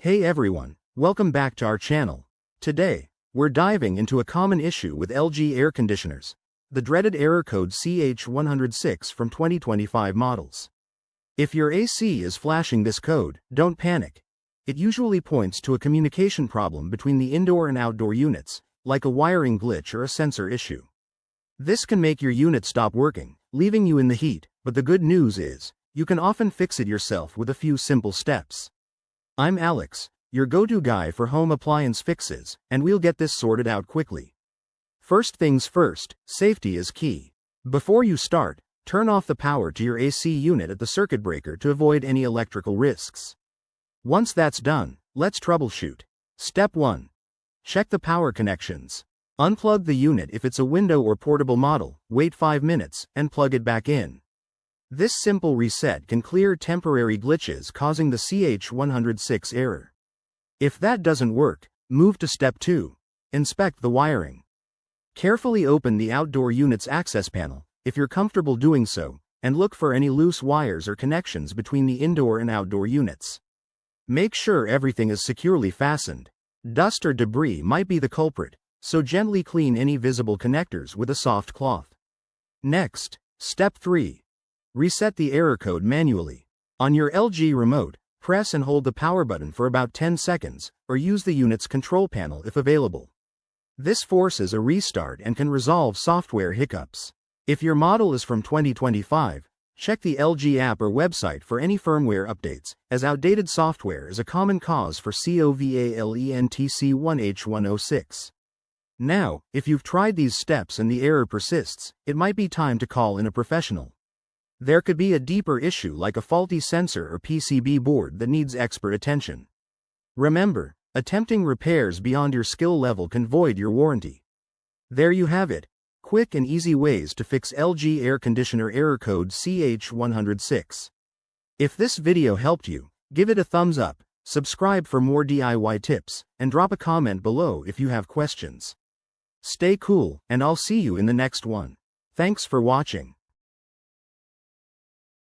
Hey everyone, welcome back to our channel. Today, we're diving into a common issue with LG air conditioners, the dreaded error code CH106 from 2025 models. If your AC is flashing this code, don't panic. It usually points to a communication problem between the indoor and outdoor units, like a wiring glitch or a sensor issue. This can make your unit stop working, leaving you in the heat, but the good news is, you can often fix it yourself with a few simple steps. I'm Alex, your go-to guy for home appliance fixes, and we'll get this sorted out quickly. First things first, safety is key. Before you start, turn off the power to your AC unit at the circuit breaker to avoid any electrical risks. Once that's done, let's troubleshoot. Step 1. Check the power connections. Unplug the unit if it's a window or portable model, wait 5 minutes, and plug it back in. This simple reset can clear temporary glitches causing the CH106 error. If that doesn't work, move to step 2. Inspect the wiring. Carefully open the outdoor unit's access panel, if you're comfortable doing so, and look for any loose wires or connections between the indoor and outdoor units. Make sure everything is securely fastened. Dust or debris might be the culprit, so gently clean any visible connectors with a soft cloth. Next, step 3. Reset the error code manually. On your LG remote, press and hold the power button for about 10 seconds, or use the unit's control panel if available. This forces a restart and can resolve software hiccups. If your model is from 2025, check the LG app or website for any firmware updates, as outdated software is a common cause for COVALENTC1H106. Now, if you've tried these steps and the error persists, it might be time to call in a professional. There could be a deeper issue like a faulty sensor or PCB board that needs expert attention. Remember, attempting repairs beyond your skill level can void your warranty. There you have it, quick and easy ways to fix LG Air Conditioner Error Code CH106. If this video helped you, give it a thumbs up, subscribe for more DIY tips, and drop a comment below if you have questions. Stay cool, and I'll see you in the next one. Thanks for watching.